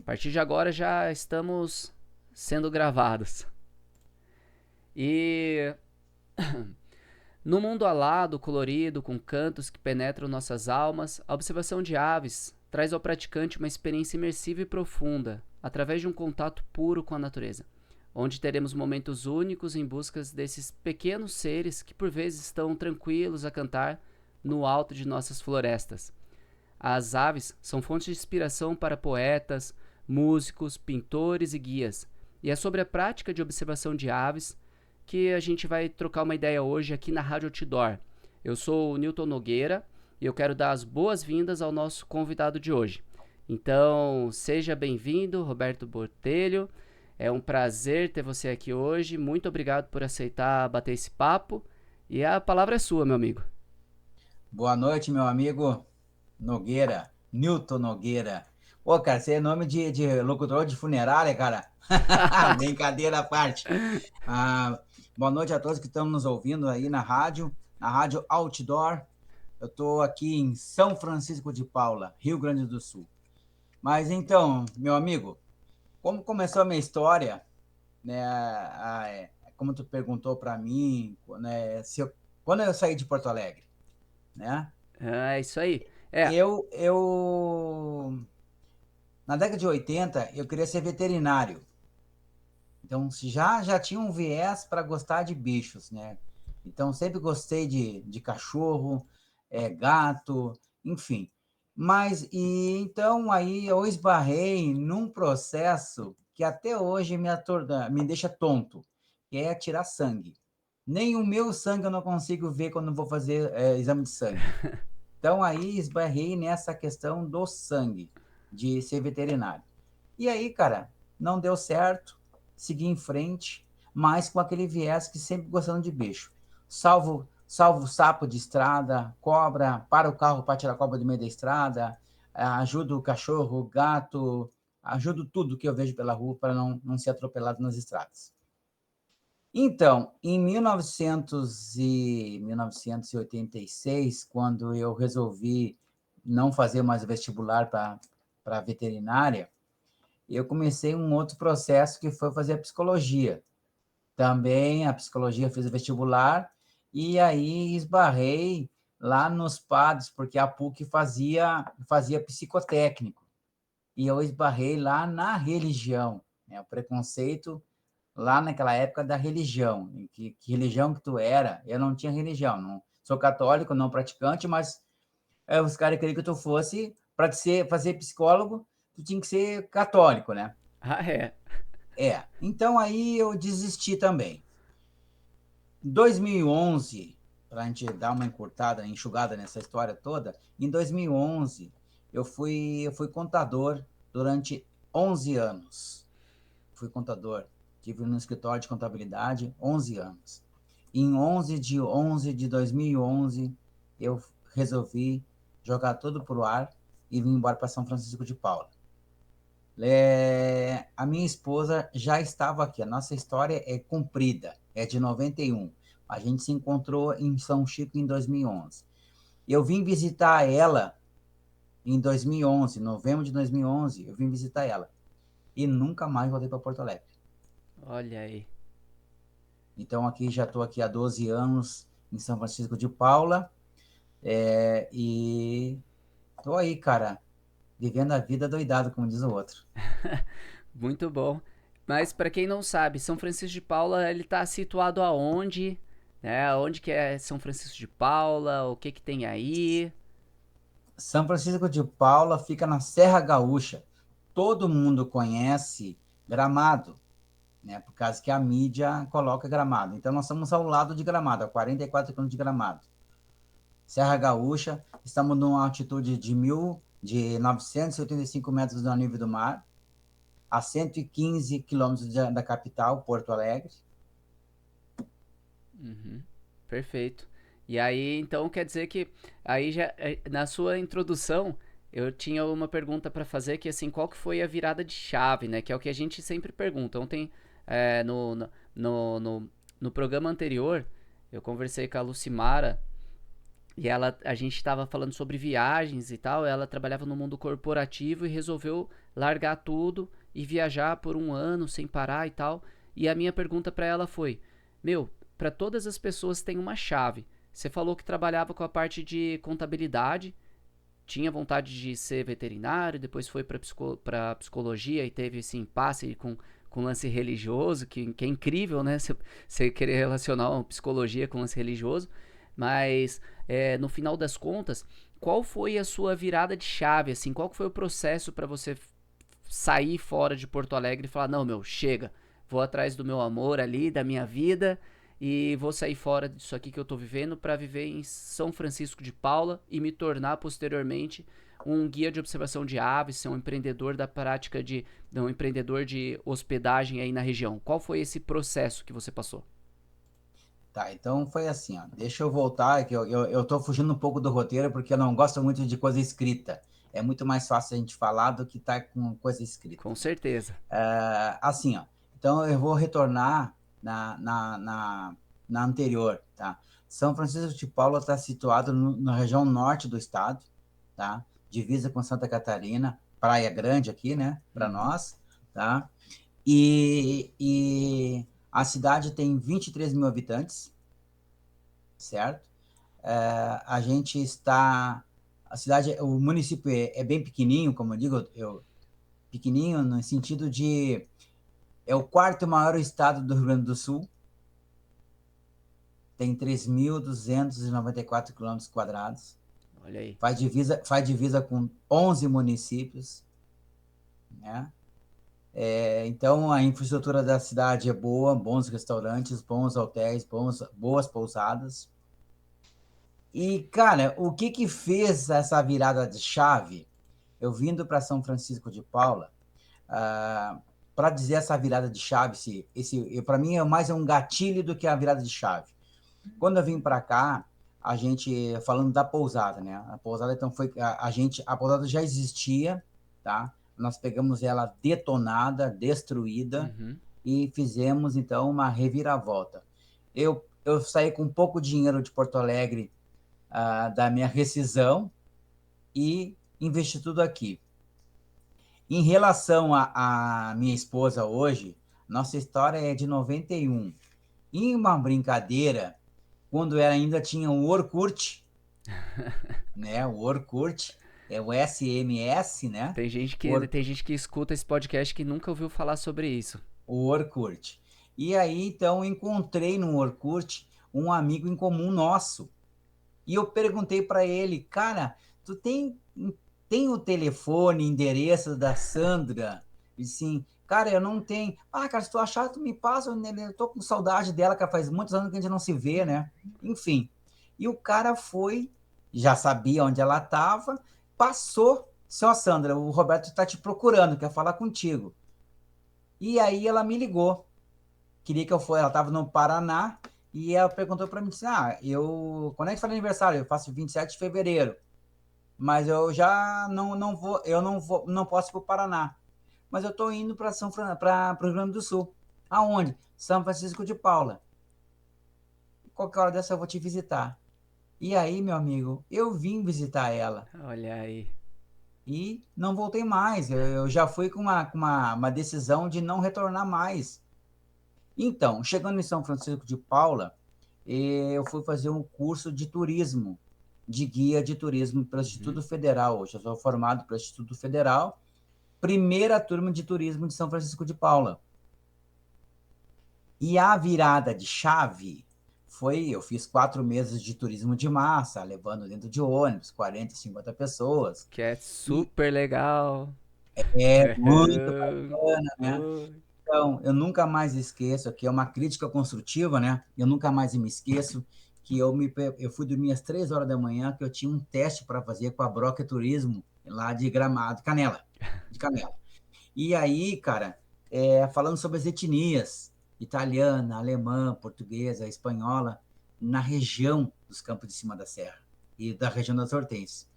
partir de agora já estamos sendo gravados. E no mundo alado, colorido, com cantos que penetram nossas almas, a observação de aves traz ao praticante uma experiência imersiva e profunda, através de um contato puro com a natureza, onde teremos momentos únicos em busca desses pequenos seres que por vezes estão tranquilos a cantar no alto de nossas florestas. As aves são fontes de inspiração para poetas, músicos, pintores e guias, e é sobre a prática de observação de aves que a gente vai trocar uma ideia hoje aqui na Rádio Outdoor. Eu sou o Newton Nogueira e eu quero dar as boas-vindas ao nosso convidado de hoje. Então, seja bem-vindo, Roberto Botelho. É um prazer ter você aqui hoje. Muito obrigado por aceitar bater esse papo. E a palavra é sua, meu amigo. Boa noite, meu amigo Nogueira, Newton Nogueira. Pô, cara, você é nome de locutor de funerária, cara. Brincadeira à parte. Ah, boa noite a todos que estão nos ouvindo aí na Rádio Outdoor. Eu estou aqui em São Francisco de Paula, Rio Grande do Sul. Mas então, meu amigo, como começou a minha história, né? Como tu perguntou para mim, né, quando eu saí de Porto Alegre, né? É isso aí. Na década de 80, eu queria ser veterinário. Então, já tinha um viés para gostar de bichos, né? Então, sempre gostei de cachorro, gato, enfim. Então, aí eu esbarrei num processo que até hoje me deixa tonto, que é tirar sangue. Nem o meu sangue eu não consigo ver quando vou fazer exame de sangue. Então, aí esbarrei nessa questão do sangue, de ser veterinário. E aí, cara, não deu certo, segui em frente, mas com aquele viés que sempre gostando de bicho. Salvo sapo de estrada, cobra, para o carro para tirar a cobra do meio da estrada, ajudo o cachorro, o gato, ajudo tudo que eu vejo pela rua para não ser atropelado nas estradas. Então, em 1986, quando eu resolvi não fazer mais vestibular para veterinária, eu comecei um outro processo que foi fazer a psicologia. Também a psicologia fiz o vestibular e aí esbarrei lá nos padres, porque a PUC fazia psicotécnico. E eu esbarrei lá na religião, né? O preconceito lá naquela época da religião. Que religião que tu era? Eu não tinha religião. Não, sou católico, não praticante, mas os caras queriam que tu fosse, para fazer psicólogo, tu tinha que ser católico, né? Ah, é. Então aí eu desisti também. 2011, para a gente dar uma encurtada, enxugada nessa história toda, em 2011 eu fui contador durante 11 anos. Fui contador, tive no escritório de contabilidade 11 anos. Em 11 de 2011, eu resolvi jogar tudo pro ar e vim embora para São Francisco de Paula. A minha esposa já estava aqui. A nossa história é comprida, é de 91. A gente se encontrou em São Chico em 2011. Eu vim visitar ela em 2011, novembro de 2011, eu vim visitar ela. E nunca mais voltei para Porto Alegre. Olha aí. Então, aqui já estou aqui há 12 anos em São Francisco de Paula. E estou aí, cara, vivendo a vida doidado, como diz o outro. Muito bom. Mas para quem não sabe, São Francisco de Paula, ele tá situado aonde? Né? Onde que é São Francisco de Paula? O que que tem aí? São Francisco de Paula fica na Serra Gaúcha. Todo mundo conhece Gramado, né? Por causa que a mídia coloca Gramado. Então, nós estamos ao lado de Gramado, a 44 quilômetros de Gramado. Serra Gaúcha, estamos numa altitude de 985 metros do nível do mar, a 115 quilômetros da capital, Porto Alegre. Uhum. Perfeito. E aí, então, quer dizer que aí já na sua introdução eu tinha uma pergunta para fazer que assim, qual que foi a virada de chave, né? Que é o que a gente sempre pergunta. Ontem, no programa anterior, eu conversei com a Lucimara a gente estava falando sobre viagens e tal. Ela trabalhava no mundo corporativo e resolveu largar tudo e viajar por um ano sem parar e tal. E a minha pergunta para ela foi: meu, para todas as pessoas tem uma chave. Você falou que trabalhava com a parte de contabilidade, tinha vontade de ser veterinário, depois foi para psicologia e teve esse impasse com lance religioso, que é incrível, né? Você querer relacionar uma psicologia com lance religioso. Mas, no final das contas, qual foi a sua virada de chave, assim? Qual foi o processo para você sair fora de Porto Alegre e falar, não, meu, chega, vou atrás do meu amor ali, da minha vida, e vou sair fora disso aqui que eu tô vivendo para viver em São Francisco de Paula e me tornar posteriormente um guia de observação de aves, ser um empreendedor da prática de um empreendedor de hospedagem aí na região. Qual foi esse processo que você passou? Tá, então foi assim, ó. Deixa eu voltar, que eu tô fugindo um pouco do roteiro, porque eu não gosto muito de coisa escrita. É muito mais fácil a gente falar do que tá com coisa escrita. Com certeza. Assim, ó. Então eu vou retornar na anterior, tá? São Francisco de Paula está situado na região norte do estado, tá? Divisa com Santa Catarina, Praia Grande aqui, né? Para nós, tá? E a cidade tem 23 mil habitantes, certo? A gente está... A cidade, o município é bem pequenininho, como eu digo, pequenininho no sentido de... É o quarto maior estado do Rio Grande do Sul, tem 3.294 quilômetros quadrados, Olha aí. faz divisa com 11 municípios, né? Então, a infraestrutura da cidade é boa, bons restaurantes, bons hotéis, boas pousadas. E, cara, o que fez essa virada de chave? Eu vindo para São Francisco de Paula, para dizer essa virada de chave, para mim é mais um gatilho do que a virada de chave. Quando eu vim para cá, a gente falando da pousada, né? A pousada então foi a pousada já existia, tá? Nós pegamos ela detonada, destruída e fizemos então uma reviravolta. Eu saí com pouco dinheiro de Porto Alegre da minha rescisão e investi tudo aqui. Em relação à minha esposa hoje, nossa história é de 91. Em uma brincadeira, quando ela ainda tinha o Orkut, né? O Orkut, é o SMS, né? Tem gente que escuta esse podcast que nunca ouviu falar sobre isso. O Orkut. E aí, então, encontrei no Orkut um amigo em comum nosso. E eu perguntei para ele, cara, tu tem o telefone, endereço da Sandra? E sim, cara, eu não tenho. Ah, cara, se tu achar, tu me passa, eu tô com saudade dela, que faz muitos anos que a gente não se vê, né? Enfim. E o cara foi, já sabia onde ela estava, passou. Disse, ó, Sandra, o Roberto está te procurando, quer falar contigo. E aí ela me ligou. Queria que eu fosse, ela estava no Paraná, e ela perguntou para mim, disse, quando é que faz aniversário? Eu faço 27 de fevereiro, mas eu já não posso ir para o Paraná. Mas eu estou indo para o Rio Grande do Sul. Aonde? São Francisco de Paula. Qualquer hora dessa eu vou te visitar. E aí, meu amigo, eu vim visitar ela. Olha aí. E não voltei mais. Eu já fui com uma decisão de não retornar mais. Então, chegando em São Francisco de Paula, eu fui fazer um curso de turismo, de guia de turismo pelo Instituto Federal. Hoje eu sou formado pelo Instituto Federal, primeira turma de turismo de São Francisco de Paula. E a virada de chave eu fiz 4 meses de turismo de massa, levando dentro de ônibus, 40, 50 pessoas. Que é E super legal. é muito bacana, né? Então, eu nunca mais esqueço, aqui é uma crítica construtiva, né? Eu nunca mais me esqueço que eu fui dormir às 3 horas da manhã, que eu tinha um teste para fazer com a Broca Turismo, lá de Gramado, de Canela. E aí, cara, falando sobre as etnias, italiana, alemã, portuguesa, espanhola, na região dos Campos de Cima da Serra e da região das Hortênsias.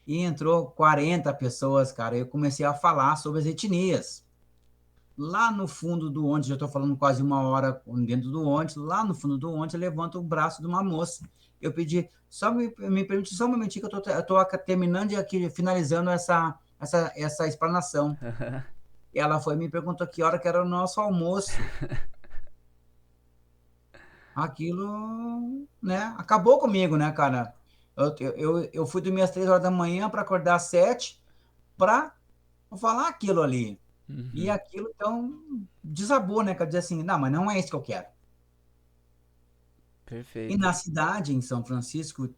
E entrou 40 pessoas, cara, eu comecei a falar sobre as etnias. Lá no fundo do ônibus, já estou falando quase 1 hora dentro do ônibus, lá no fundo do ônibus, eu levanto o braço de uma moça. Eu pedi, me permite só um momentinho que eu estou terminando de aqui, finalizando essa explanação. Ela foi e me perguntou que hora que era o nosso almoço. Aquilo, né, acabou comigo, né, cara? Eu fui dormir às 3 horas da manhã para acordar às 7 para falar aquilo ali. E Uhum. aquilo, então, desabou, né? Quer dizer assim, não, mas não é isso que eu quero. E Perfeito. na cidade, em São Francisco,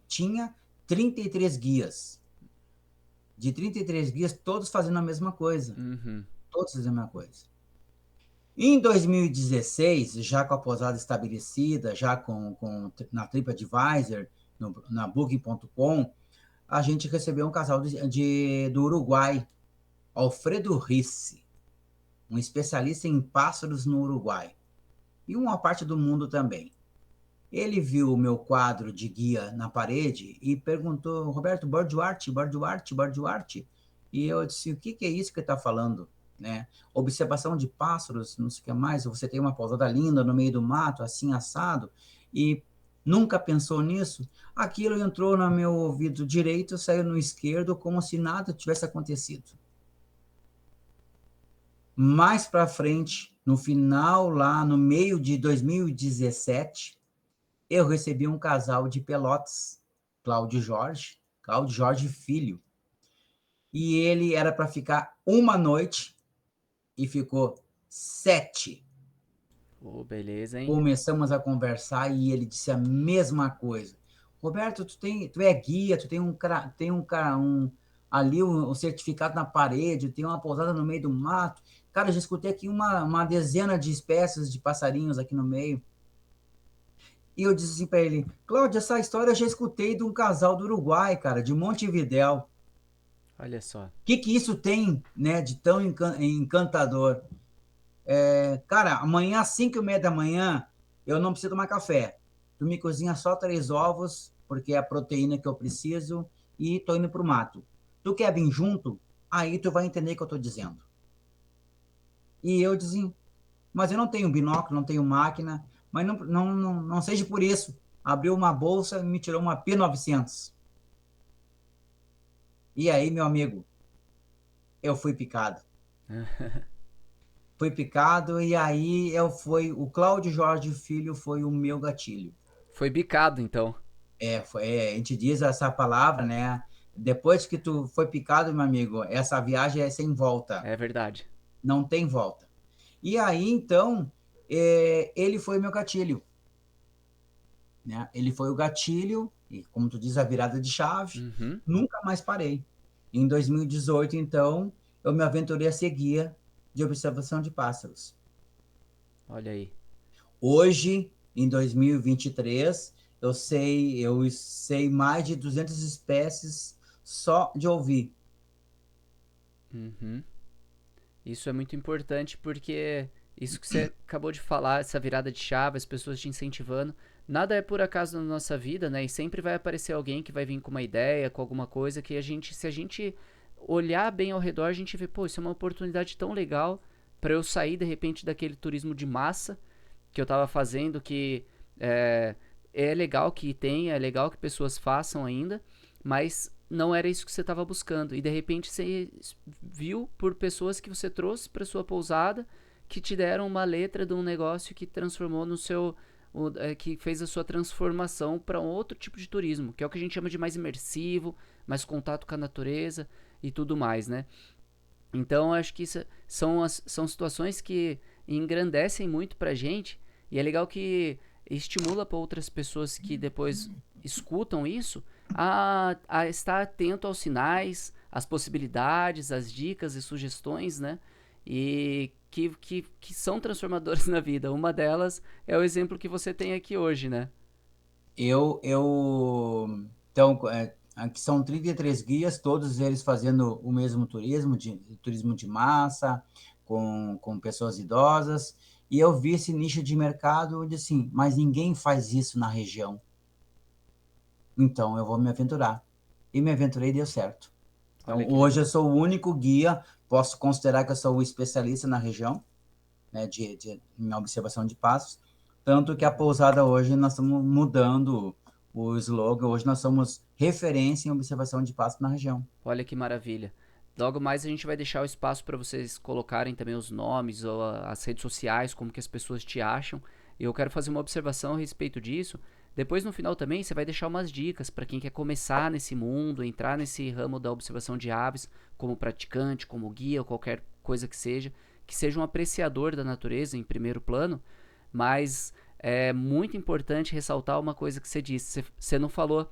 tinha 33 guias. De 33 guias, todos fazendo a mesma coisa. Uhum. Todos fazendo a mesma coisa. Em 2016, já com a pousada estabelecida, já na TripAdvisor, na Booking.com, a gente recebeu um casal do Uruguai, Alfredo Risse, um especialista em pássaros no Uruguai, e uma parte do mundo também. Ele viu o meu quadro de guia na parede e perguntou, Roberto, Borduarte, Borduarte, Borduarte? E eu disse, o que é isso que está falando? Né? Observação de pássaros, não sei o que mais, você tem uma pousada linda no meio do mato, assim, assado, e nunca pensou nisso? Aquilo entrou no meu ouvido direito, saiu no esquerdo, como se nada tivesse acontecido. Mais para frente, no final, lá no meio de 2017, eu recebi um casal de Pelotas, Cláudio Jorge Filho, e ele era para ficar uma noite e ficou 7. Oh, beleza, hein? Começamos a conversar e ele disse a mesma coisa. Roberto, tu é guia, tu ali um certificado na parede, tem uma pousada no meio do mato. Cara, eu já escutei aqui uma dezena de espécies de passarinhos aqui no meio. E eu disse assim para ele, Cláudio, essa história eu já escutei de um casal do Uruguai, cara, de Montevidéu. O Olha só. que isso tem, né, de tão encantador? Cara, amanhã às 5:30 da manhã, eu não preciso tomar café. Tu me cozinha só 3 ovos, porque é a proteína que eu preciso, e tô indo pro mato. Tu quer vir junto? Aí tu vai entender o que eu tô dizendo. E eu disse, mas eu não tenho binóculo, não tenho máquina, mas não seja por isso. Abriu uma bolsa e me tirou uma P900. E aí, meu amigo, eu fui picado. Fui picado e aí o Cláudio Jorge Filho foi o meu gatilho. Foi bicado, então. A gente diz essa palavra, né? Depois que tu foi picado, meu amigo, essa viagem é sem volta. É verdade. Não tem volta. E aí, então, ele foi o meu gatilho. Né? Ele foi o gatilho, e como tu diz, a virada de chave. Uhum. Nunca mais parei. Em 2018, então, eu me aventurei a ser guia de observação de pássaros. Olha aí. Hoje, em 2023, eu sei mais de 200 espécies só de ouvir. Uhum. Isso é muito importante porque isso que você acabou de falar, essa virada de chave, as pessoas te incentivando, nada é por acaso na nossa vida, né? E sempre vai aparecer alguém que vai vir com uma ideia, com alguma coisa que se a gente olhar bem ao redor, a gente vê, pô, isso é uma oportunidade tão legal para eu sair de repente daquele turismo de massa que eu tava fazendo, que é, é legal que tenha, é legal que pessoas façam ainda, mas não era isso que você estava buscando. E de repente você viu por pessoas que você trouxe para sua pousada que te deram uma letra de um negócio que transformou no seu. Que fez a sua transformação para um outro tipo de turismo, que é o que a gente chama de mais imersivo, mais contato com a natureza e tudo mais, né? Então acho que isso são situações que engrandecem muito pra gente e é legal que estimula para outras pessoas que depois escutam isso a estar atento aos sinais, às possibilidades, às dicas e sugestões, né? E que são transformadoras na vida. Uma delas é o exemplo que você tem aqui hoje, né? Então, aqui são 33 guias, todos eles fazendo o mesmo turismo de massa, com pessoas idosas, e eu vi esse nicho de mercado e disse assim, mas ninguém faz isso na região, então eu vou me aventurar. E me aventurei e deu certo. Então, Olha que hoje eu legal. sou o único guia, posso considerar que eu sou o especialista na região, né, em observação de passos, tanto que a pousada hoje nós estamos mudando o slogan, hoje nós somos referência em observação de pasto na região. Olha que maravilha. Logo mais a gente vai deixar o espaço para vocês colocarem também os nomes ou as redes sociais, como que as pessoas te acham. E eu quero fazer uma observação a respeito disso. Depois no final também você vai deixar umas dicas para quem quer começar nesse mundo, entrar nesse ramo da observação de aves, como praticante, como guia ou qualquer coisa que seja um apreciador da natureza em primeiro plano, mas é muito importante ressaltar uma coisa que você disse. Você não falou,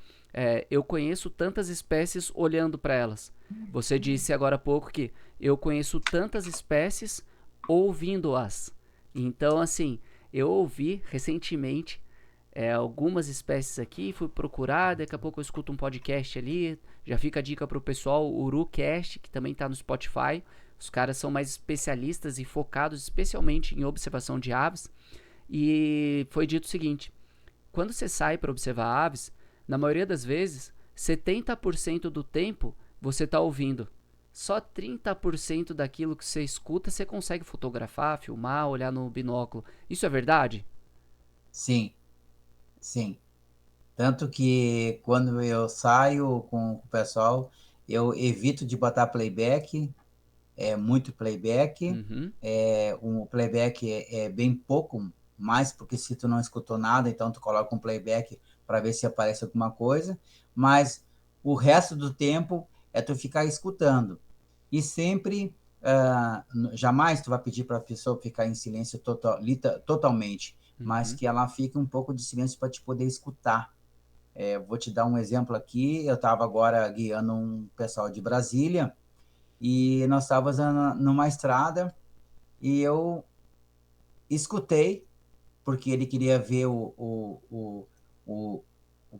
eu conheço tantas espécies olhando para elas. Você disse agora há pouco que eu conheço tantas espécies ouvindo-as. Então, assim, eu ouvi recentemente algumas espécies aqui, fui procurar, daqui a pouco eu escuto um podcast ali, já fica a dica pro pessoal, o UruCast, que também tá no Spotify. Os caras são mais especialistas e focados especialmente em observação de aves. E foi dito o seguinte: quando você sai para observar aves, na maioria das vezes, 70% do tempo você está ouvindo. Só 30% daquilo que você escuta você consegue fotografar, filmar, olhar no binóculo. Isso é verdade? Sim, sim. Tanto que quando eu saio com o pessoal, eu evito de botar playback, muito playback. Uhum. O playback é bem pouco, mais porque se tu não escutou nada, então tu coloca um playback para ver se aparece alguma coisa, mas o resto do tempo é tu ficar escutando. E sempre, jamais tu vai pedir para a pessoa ficar em silêncio totalmente, mas que ela fique um pouco de silêncio para te poder escutar. Vou te dar um exemplo aqui. Eu estava agora guiando um pessoal de Brasília e nós estávamos numa estrada e eu escutei, porque ele queria ver o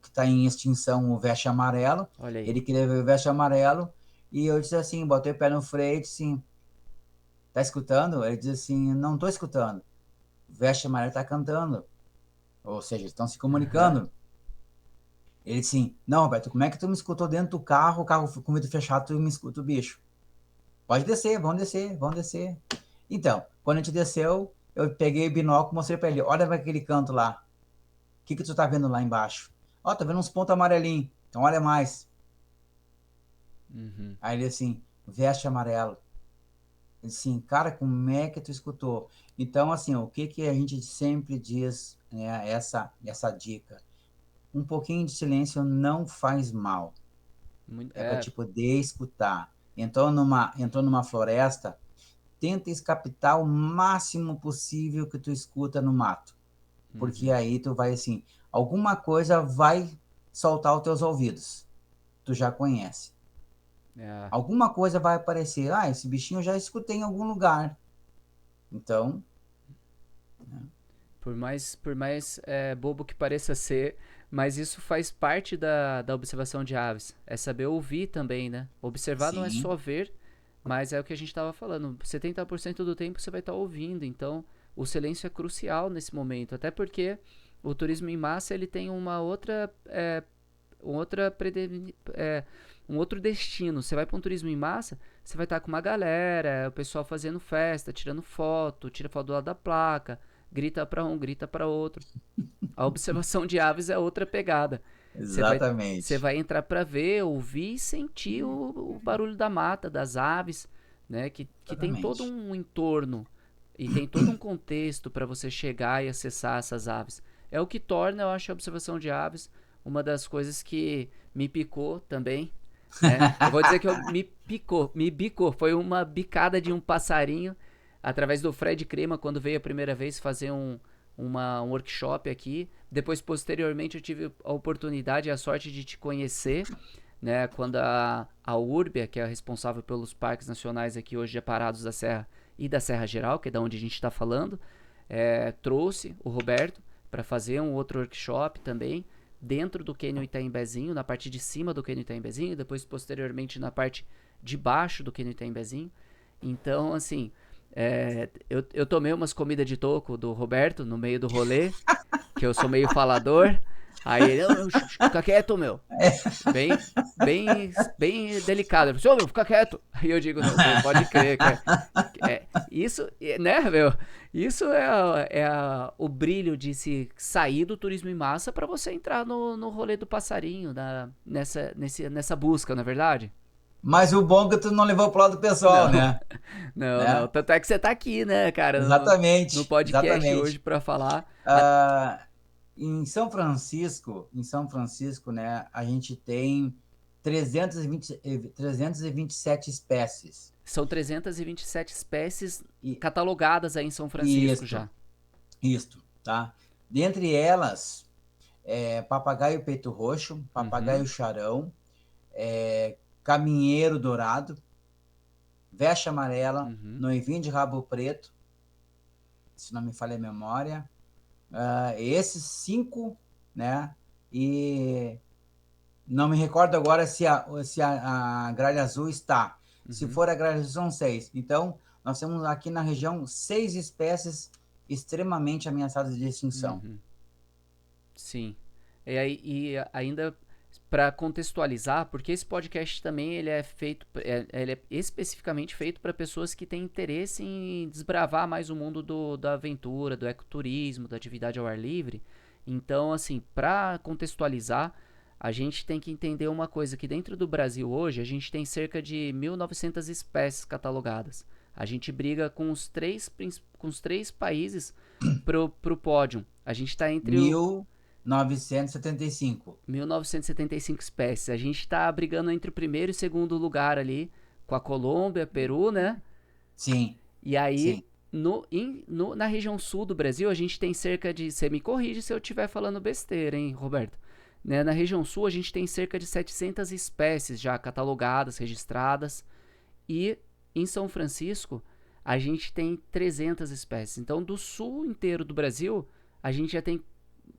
que está em extinção, o veste amarelo. Olha aí. Ele queria ver o veste amarelo e eu disse assim, botei o pé no freio e disse assim, tá escutando? Ele disse assim, não estou escutando. O veste amarelo está cantando. Ou seja, estão se comunicando. Ele disse assim, não, Roberto, como é que tu me escutou dentro do carro, o carro com o vidro fechado, tu me escuta o bicho? Pode descer, vamos descer, vamos descer. Então, quando a gente desceu, eu peguei o binóculo e mostrei para ele, olha aquele canto lá. O que tu tá vendo lá embaixo? Ó, tá vendo uns pontos amarelinhos. Então olha mais. Uhum. Aí ele assim, veste amarelo. Ele assim, cara, como é que tu escutou? Então, assim, o que a gente sempre diz, né, essa dica? Um pouquinho de silêncio não faz mal. É para te poder escutar. Entrou numa floresta, tenta captar o máximo possível que tu escuta no mato. Porque aí tu vai assim, alguma coisa vai soltar os teus ouvidos. Tu já conhece. Alguma coisa vai aparecer. Ah, esse bichinho eu já escutei em algum lugar. Então... Por mais bobo que pareça ser, mas isso faz parte da observação de aves. É saber ouvir também, né? Observar não é só ver, mas é o que a gente estava falando. 70% do tempo você vai estar ouvindo, então o silêncio é crucial nesse momento. Até porque o turismo em massa ele tem um outro destino. Você vai para um turismo em massa, você vai estar com uma galera, o pessoal fazendo festa, tirando foto, tira foto do lado da placa, grita para um, grita para outro. A observação de aves é outra pegada. Exatamente. Você vai entrar para ver, ouvir e sentir o barulho da mata, das aves, né? Que tem todo um entorno e tem todo um contexto para você chegar e acessar essas aves. É o que torna, eu acho, a observação de aves uma das coisas que me picou também. Né? Eu vou dizer que me bicou. Foi uma bicada de um passarinho através do Fred Crema, quando veio a primeira vez fazer um workshop aqui. Depois, posteriormente, eu tive a oportunidade e a sorte de te conhecer, né? Quando a Urbia, que é a responsável pelos parques nacionais aqui hoje de Parados da Serra e da Serra Geral, que é da onde a gente está falando, trouxe o Roberto para fazer um outro workshop também, dentro do Cânion Itaimbezinho, na parte de cima do Cânion Itaimbezinho, depois, posteriormente, na parte de baixo do Cânion Itaimbezinho. Então, assim... eu tomei umas comidas de toco do Roberto no meio do rolê, que eu sou meio falador. Aí ele, fica quieto, meu. Bem delicado. Ele falou, meu, fica quieto. Aí eu digo, não, pode crer. Isso, né, meu? Isso o brilho de se sair do turismo em massa para você entrar no rolê do passarinho, nessa busca, não é verdade? Mas o bom é que tu não levou pro lado pessoal, Não, né? não. Né? Tanto é que você tá aqui, né, cara, no Exatamente, podcast hoje exatamente. para falar. Ah, em São Francisco, né, a gente tem 327 espécies. São 327 espécies E, catalogadas aí em São Francisco isto, já. isto, tá? Dentre elas, papagaio peito roxo, Uhum, papagaio charão, caminheiro dourado, vexa amarela, uhum, noivinho de rabo preto, se não me falha a memória. Esses 5, né? E não me recordo agora se a gralha azul está. Se uhum, for a gralha azul, são 6. Então, nós temos aqui na região 6 espécies extremamente ameaçadas de extinção. uhum. Sim. E ainda para contextualizar, porque esse podcast também ele é especificamente feito para pessoas que têm interesse em desbravar mais o mundo da aventura, do ecoturismo, da atividade ao ar livre. Então, assim, para contextualizar, a gente tem que entender uma coisa, que dentro do Brasil hoje a gente tem cerca de 1.900 espécies catalogadas. A gente briga com os três países pro pódio. A gente está entre o 1975. 1975 espécies. A gente tá brigando entre o primeiro e o segundo lugar ali, com a Colômbia, Peru, né? Sim, E aí, sim. na região sul do Brasil, a gente tem cerca de. Você me corrige se eu estiver falando besteira, hein, Roberto? Né? Na região sul, a gente tem cerca de 700 espécies já catalogadas, registradas. E em São Francisco, a gente tem 300 espécies. Então, do sul inteiro do Brasil, a gente já tem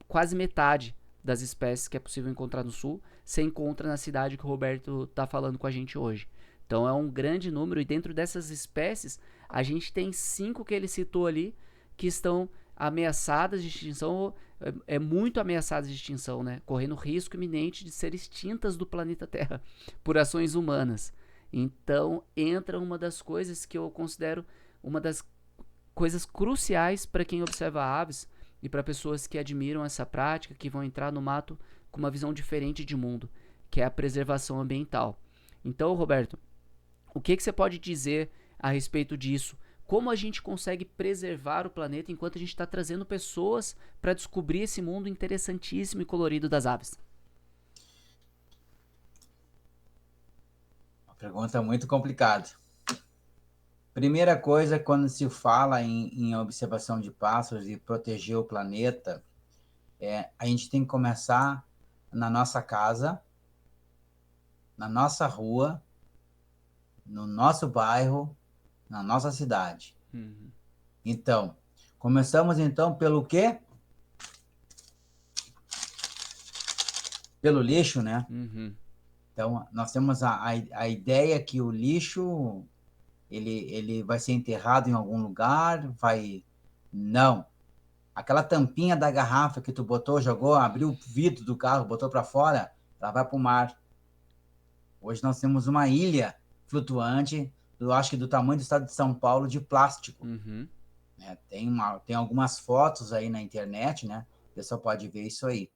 quase metade das espécies que é possível encontrar no sul, se encontra na cidade que o Roberto está falando com a gente hoje. Então é um grande número, e dentro dessas espécies, a gente tem 5 que ele citou ali que estão ameaçadas de extinção, muito ameaçadas de extinção, né? Correndo risco iminente de ser extintas do planeta Terra por ações humanas. Então entra uma das coisas que eu considero uma das coisas cruciais para quem observa aves e para pessoas que admiram essa prática, que vão entrar no mato com uma visão diferente de mundo, que é a preservação ambiental. Então, Roberto, o que você pode dizer a respeito disso? Como a gente consegue preservar o planeta enquanto a gente está trazendo pessoas para descobrir esse mundo interessantíssimo e colorido das aves? Uma pergunta muito complicada. Primeira coisa, quando se fala em observação de pássaros e proteger o planeta, a gente tem que começar na nossa casa, na nossa rua, no nosso bairro, na nossa cidade. Uhum. Então, começamos então pelo quê? Pelo lixo, né? Uhum. Então, nós temos a ideia que o lixo ele vai ser enterrado em algum lugar, vai. Não. Aquela tampinha da garrafa que tu botou, jogou, abriu o vidro do carro, botou para fora, ela vai para o mar. Hoje nós temos uma ilha flutuante, eu acho que do tamanho do estado de São Paulo, de plástico. Uhum. Né? Tem algumas fotos aí na internet, né? O pessoal pode ver isso aí.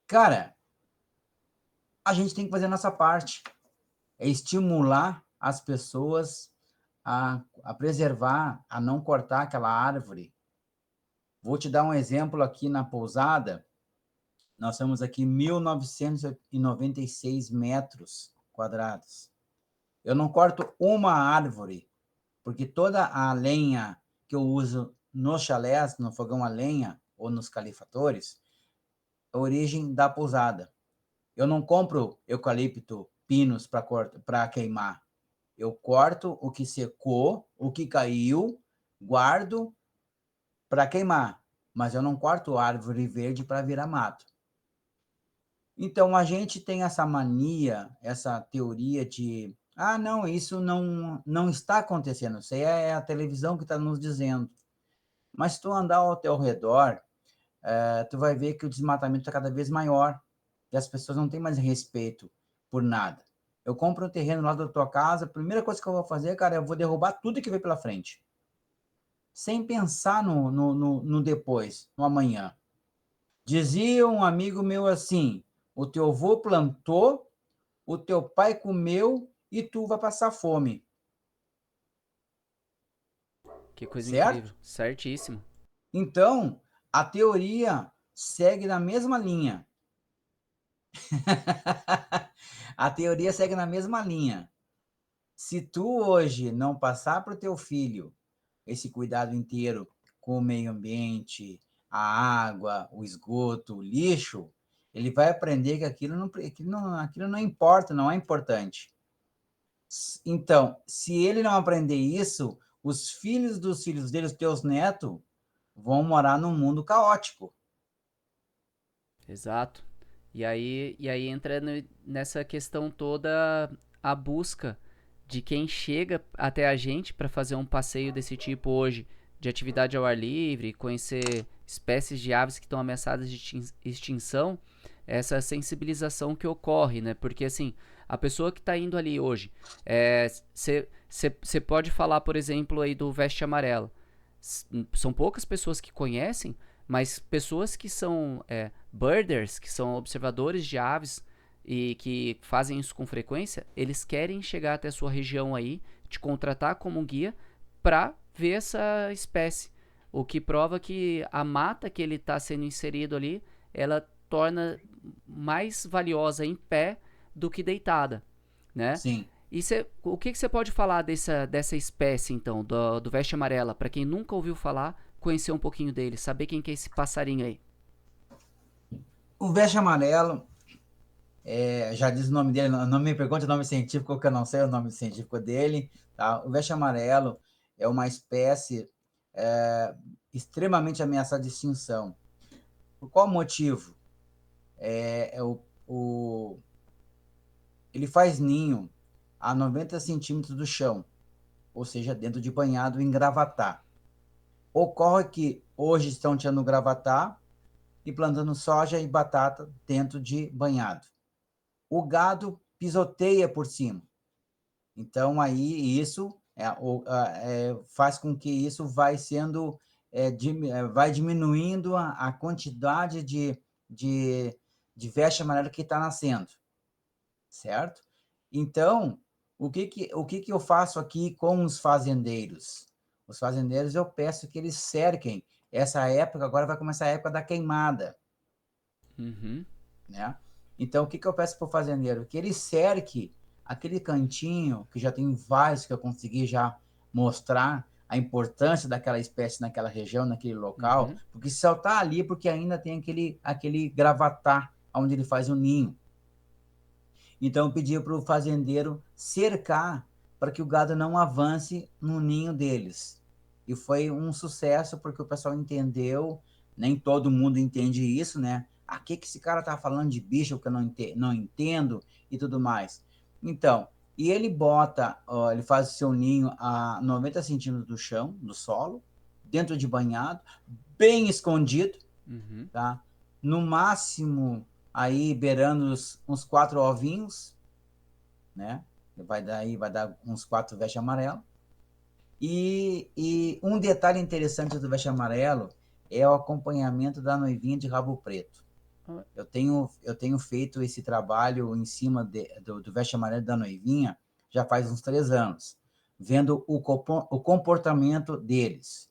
Cara, a gente tem que fazer a nossa parte. É estimular as pessoas a preservar, a não cortar aquela árvore. Vou te dar um exemplo aqui na pousada. Nós temos aqui 1.996 metros quadrados. Eu não corto uma árvore, porque toda a lenha que eu uso nos chalés, no fogão a lenha ou nos calefatores, é a origem da pousada. Eu não compro eucalipto, pinos para queimar. Eu corto o que secou, o que caiu, guardo para queimar, mas eu não corto árvore verde para virar mato. Então, a gente tem essa mania, essa teoria de não, isso não está acontecendo, isso aí é a televisão que está nos dizendo. Mas se tu andar ao teu redor, tu vai ver que o desmatamento está cada vez maior e as pessoas não têm mais respeito por nada. eu compro um terreno lá da tua casa, a primeira coisa que eu vou fazer, cara, eu vou derrubar tudo que vem pela frente. Sem pensar no depois, no amanhã. Dizia um amigo meu assim: o teu avô plantou, o teu pai comeu e tu vai passar fome. Que coisa incrível. Certo? Certíssimo. Então, a teoria segue na mesma linha. A teoria segue na mesma linha. Se tu hoje não passar para o teu filho esse cuidado inteiro com o meio ambiente, a água, o esgoto, o lixo, ele vai aprender que aquilo não importa, não é importante. Então, se ele não aprender isso, os filhos dos filhos dele, os teus netos, vão morar num mundo caótico. Exato. E aí entra nessa questão toda a busca de quem chega até a gente para fazer um passeio desse tipo hoje, de atividade ao ar livre, conhecer espécies de aves que estão ameaçadas de extinção, essa sensibilização que ocorre, né? Porque assim, a pessoa que está indo ali hoje, você pode falar, por exemplo, aí do veste amarelo. São poucas pessoas que conhecem, mas pessoas que são birders, que são observadores de aves e que fazem isso com frequência, eles querem chegar até a sua região aí, te contratar como um guia para ver essa espécie. O que prova que a mata que ele está sendo inserido ali, ela torna mais valiosa em pé do que deitada, né? Sim. E o que você pode falar dessa espécie, então, do veste amarela, para quem nunca ouviu falar, conhecer um pouquinho dele, saber quem que é esse passarinho aí? O veste amarelo, já diz o nome dele, não me pergunte o nome científico, que eu não sei o nome científico dele. Tá? O veste amarelo é uma espécie extremamente ameaçada de extinção. Por qual motivo? É, é ele faz ninho a 90 centímetros do chão, ou seja, dentro de banhado em Gravatá. Ocorre que hoje estão tirando Gravatá e plantando soja e batata dentro de banhado. O gado pisoteia por cima. Então, aí isso faz com que isso vai diminuindo a quantidade de veste amarelo que está nascendo, certo? Então, o que eu faço aqui com os fazendeiros? Os fazendeiros, eu peço que eles cerquem essa época, agora vai começar a época da queimada, Uhum. né? Então, o que eu peço para o fazendeiro? Que ele cerque aquele cantinho, que já tem vários que eu consegui já mostrar a importância daquela espécie naquela região, naquele local, Uhum. porque só está ali porque ainda tem aquele gravatá onde ele faz o ninho. Então, eu pedi para o fazendeiro cercar para que o gado não avance no ninho deles. E foi um sucesso, porque o pessoal entendeu, nem todo mundo entende isso, né? Ah, que esse cara tá falando de bicho que eu não entendo e tudo mais. Então, e ele ele faz o seu ninho a 90 centímetros do chão, do solo, dentro de banhado, bem escondido, Uhum. tá? No máximo, aí beirando uns 4 ovinhos, né? Vai dar uns 4 vestes amarelos. E um detalhe interessante do veste amarelo é o acompanhamento da noivinha de rabo preto. Eu tenho feito esse trabalho em cima do veste amarelo da noivinha já faz uns 3 anos, vendo o comportamento deles.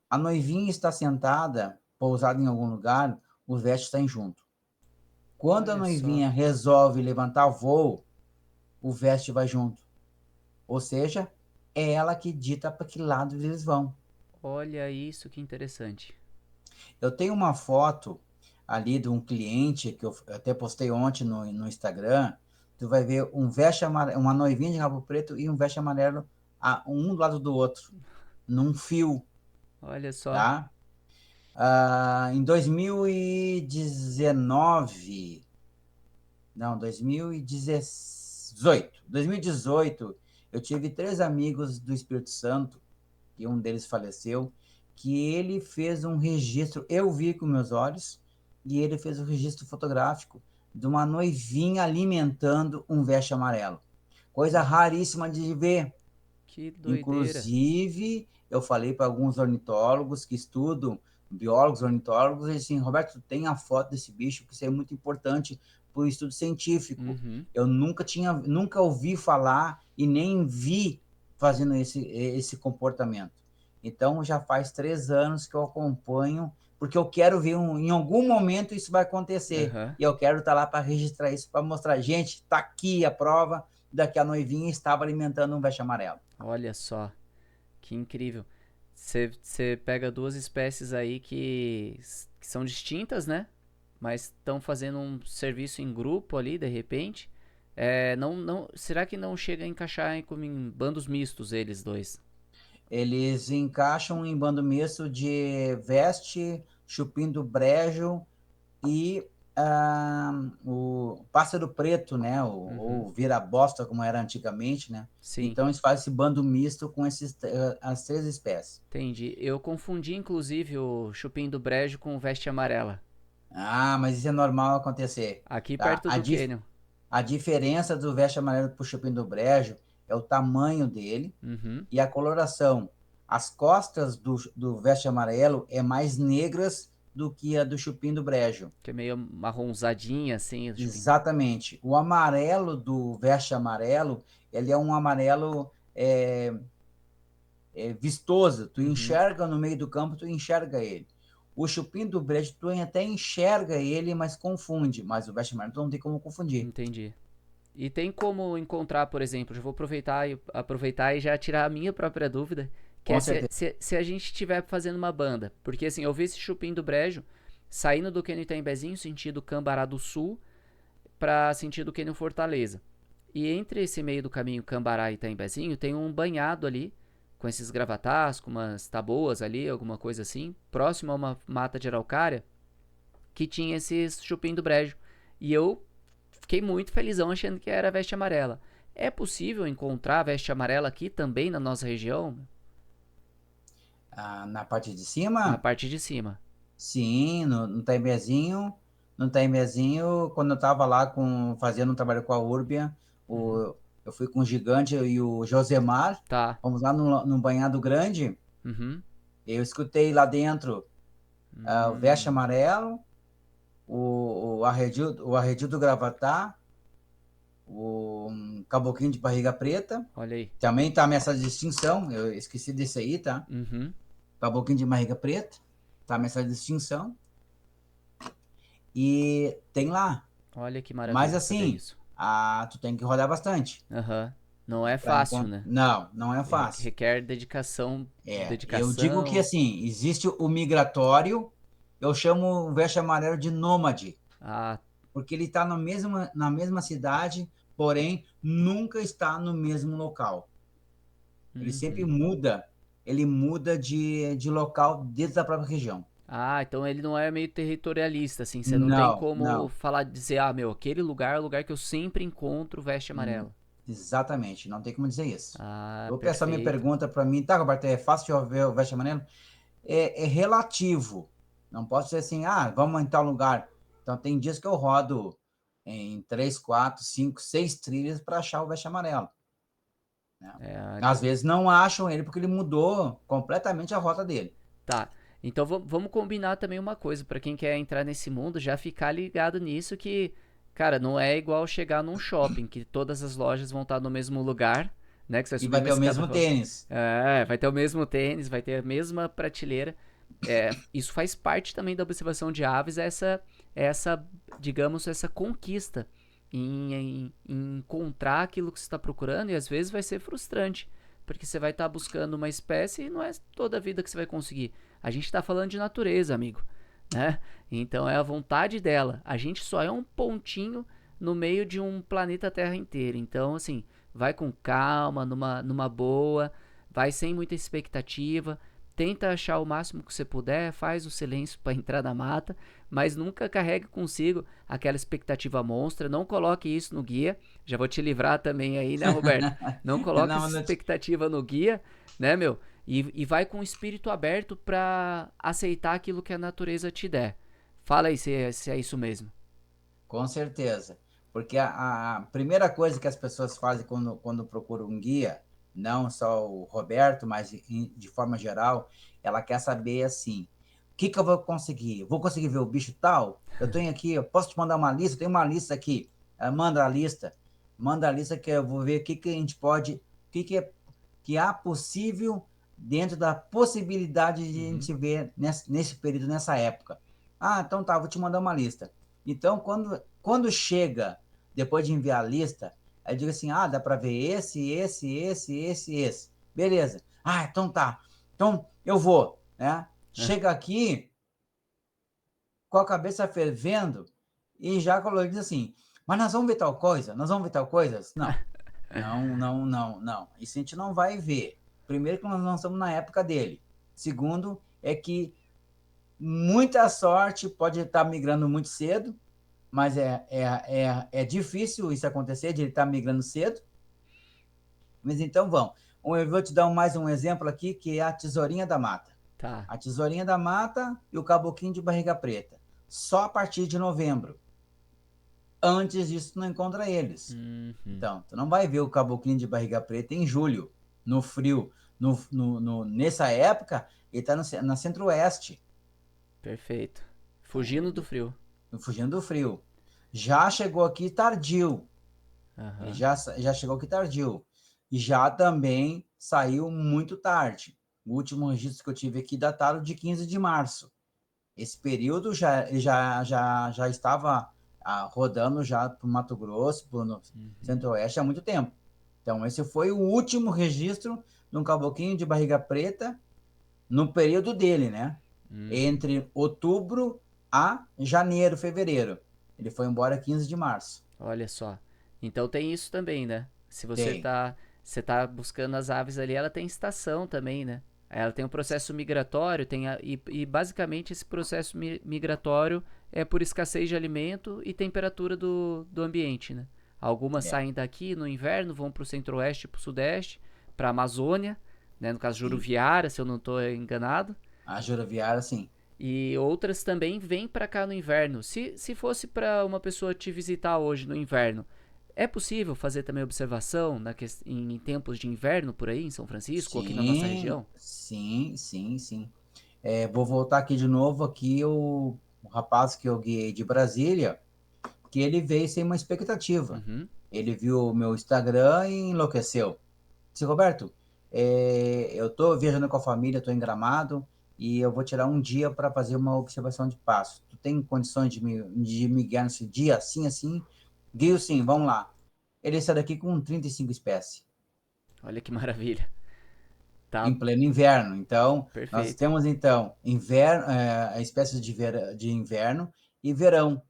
A noivinha está sentada, pousada em algum lugar, o veste está junto. Quando a Olha só. noivinha resolve levantar voo, o veste vai junto. Ou seja, é ela que dita para que lado eles vão. Olha isso que interessante. Eu tenho uma foto ali de um cliente que eu até postei ontem no Instagram. Tu vai ver um veste amarelo, uma noivinha de rabo preto e um veste amarelo um do lado do outro, num fio, Olha só. tá? Em 2019, não, 2018, eu tive 3 amigos do Espírito Santo, e um deles faleceu, que ele fez um registro, eu vi com meus olhos, e ele fez um registro fotográfico de uma noivinha alimentando um veste amarelo. Coisa raríssima de ver. Que doideira. Inclusive, eu falei para alguns ornitólogos que estudam, biólogos, ornitólogos, eles assim, Roberto, tem a foto desse bicho, que isso é muito importante para o estudo científico. Uhum. Eu nunca ouvi falar e nem vi fazendo esse comportamento. Então, já faz 3 anos que eu acompanho, porque eu quero ver, em algum momento isso vai acontecer. Aham. E eu quero estar lá para registrar isso, para mostrar, gente, está aqui a prova da que a noivinha estava alimentando um veste amarelo. Olha só, que incrível. Você pega duas espécies aí que são distintas, né? Mas estão fazendo um serviço em grupo ali, de repente. Será que não chega a encaixar em bandos mistos eles dois? Eles encaixam em bando misto de veste, chupim do brejo e o pássaro preto, né? Uhum. Ou vira-bosta, como era antigamente, né? Sim, Então eles fazem esse bando misto com as 3 espécies. entendi. Eu confundi inclusive o chupim do brejo com o veste amarela. Ah, mas isso é normal acontecer. Aqui Tá? perto do cânion. A diferença do veste amarelo para o chupim do brejo é o tamanho dele Uhum. e a coloração. As costas do veste amarelo é mais negras do que a do chupim do brejo. Que é meio marronzadinha assim, o chupim. Exatamente. O amarelo do veste amarelo, ele é um amarelo vistoso. Tu Uhum. enxerga no meio do campo, tu enxerga ele. O chupim do brejo, tu até enxerga ele, mas confunde. Mas o veste amarelo, tu não tem como confundir. Entendi. E tem como encontrar, por exemplo, já vou aproveitar e já tirar a minha própria dúvida, que é Com certeza. se a gente estiver fazendo uma banda. Porque assim, eu vi esse chupim do brejo saindo do Cânion Itambezinho, sentido Cambará do Sul, para sentido Cânion Fortaleza. E entre esse meio do caminho Cambará e Itambezinho tem um banhado ali, com esses gravatás, com umas taboas ali, alguma coisa assim, próximo a uma mata de araucária, que tinha esse chupim do brejo. E eu fiquei muito felizão achando que era a veste amarela. É possível encontrar a veste amarela aqui também na nossa região? Na parte de Na cima, parte de cima. sim, no Taimbezinho. No Taimbezinho, quando eu estava lá fazendo um trabalho com a Urbia, Uhum. eu fui com o Gigante e o Josemar, Tá. fomos lá no Banhado Grande, Uhum. eu escutei lá dentro o Veste Hum. Amarelo, o Arredio do Gravatá, o Caboclinho de Barriga Preta, Olha aí. também está ameaçado de extinção, eu esqueci desse aí, tá? Uhum. Caboclinho de Barriga Preta, está ameaçado de extinção, e tem lá. Olha que Mas maravilha saber assim, isso. tu tem que rodar bastante. Aham. Não é fácil, né? Não, não é fácil. Requer dedicação. Eu digo que Dedicação. assim, existe o migratório, eu chamo o veste amarelo de nômade, Ah. porque ele está na mesma cidade, porém nunca está no mesmo local. Ele sempre Uhum. muda, ele muda de local dentro da própria região. Ah, então ele não é meio territorialista, assim. Você não tem Não, como não. falar, dizer, ah, meu, aquele lugar é o lugar que eu sempre encontro veste Hum, amarela. Exatamente, não tem como dizer isso. Ah, O pessoal me perfeito. pergunta para mim, tá, Roberto, é fácil de ver o veste amarelo? É relativo. Não posso ser assim, vamos em tal lugar. Então, tem dias que eu rodo em 3, 4, 5, 6 trilhas para achar o veste amarelo. Né? É, Às então, vezes não acham ele porque ele mudou completamente a rota dele. tá. Então vamos combinar também uma coisa, pra quem quer entrar nesse mundo, já ficar ligado nisso que, cara, não é igual chegar num shopping, que todas as lojas vão estar no mesmo lugar, né? Que você vai E subir vai uma ter o escada mesmo rolante. tênis. É, vai ter o mesmo tênis, vai ter a mesma prateleira. Isso faz parte também da observação de aves, essa digamos, essa conquista em encontrar aquilo que você está procurando e às vezes vai ser frustrante, porque você vai estar buscando uma espécie e não é toda a vida que você vai conseguir. A gente está falando de natureza, amigo, né? Então é a vontade dela. A gente só é um pontinho no meio de um planeta Terra inteiro. Então, assim, vai com calma, numa boa, vai sem muita expectativa, tenta achar o máximo que você puder, faz o silêncio para entrar na mata, mas nunca carregue consigo aquela expectativa monstra, não coloque isso no guia. Já vou te livrar também aí, né, Roberto? Não coloque Não, essa não, expectativa no guia, né, meu? E vai com o espírito aberto para aceitar aquilo que a natureza te der. Fala aí se é isso mesmo. Com certeza. Porque a primeira coisa que as pessoas fazem quando procuram um guia, não só o Roberto, mas de forma geral, ela quer saber assim, o que que eu vou conseguir? Vou conseguir ver o bicho tal? Eu tenho aqui, eu posso te mandar uma lista? Eu tenho uma lista aqui. Manda a lista que eu vou ver o que que a gente pode, o que que que há possível dentro da possibilidade de a Uhum. gente ver nesse período, nessa época. Ah, então tá, vou te mandar uma lista. Então, quando chega, depois de enviar a lista, aí digo assim, ah, dá para ver esse. Beleza. Ah, então tá. Então, eu vou, né? Chega aqui com a cabeça fervendo e já diz assim, mas nós vamos ver tal coisa? Nós vamos ver tal coisa? Não, não. Isso a gente não vai ver. Primeiro que nós não estamos na época dele. Segundo, é que muita sorte pode estar migrando muito cedo, mas é difícil isso acontecer, de ele estar migrando cedo. Mas então vamos. Eu vou te dar mais um exemplo aqui, que é a tesourinha da mata. Tá. A tesourinha da mata e o caboquinho de barriga preta. Só a partir de novembro. Antes disso, tu não encontra eles. Uhum. Então, tu não vai ver o caboquinho de barriga preta em julho, no frio. Nessa época, ele está na centro-oeste, Perfeito. Fugindo do frio. fugindo do frio. Já chegou aqui tardio. Ele Aham. já chegou aqui tardio. E já também saiu muito tarde. O último registro que eu tive aqui datado de 15 de março. Esse período já estava rodando já para o Mato Grosso, para o Uhum. Centro-Oeste há muito tempo. Então, esse foi o último registro de um caboquinho de barriga preta no período dele, né? Uhum. Entre outubro a janeiro, fevereiro. Ele foi embora 15 de março. Olha só. Então tem isso também, né? Se Tem. você tá buscando as aves ali, ela tem estação também, né? Ela tem um processo migratório, e basicamente esse processo migratório é por escassez de alimento e temperatura do ambiente, né? Algumas É, saem daqui no inverno, vão para o centro-oeste e para o sudeste, para a Amazônia, né? No caso sim. Juruviária, se eu não estou enganado. A Juroviária, sim. E outras também vêm para cá no inverno. Se fosse para uma pessoa te visitar hoje no inverno, é possível fazer também observação em tempos de inverno por aí em São Francisco ou aqui na nossa Sim, região? sim. Vou voltar aqui de novo, aqui o rapaz que eu guiei de Brasília, que ele veio sem uma expectativa. Uhum. Ele viu o meu Instagram e enlouqueceu. Disse, Roberto, eu estou viajando com a família, estou em Gramado, e eu vou tirar um dia para fazer uma observação de passo. Tu tem condições de me guiar nesse dia, assim, assim? Guio sim, vamos lá. Ele saiu daqui com 35 espécies, Olha que maravilha. Tá em pleno inverno. Então, nós perfeito. temos, então, espécies de inverno e verão.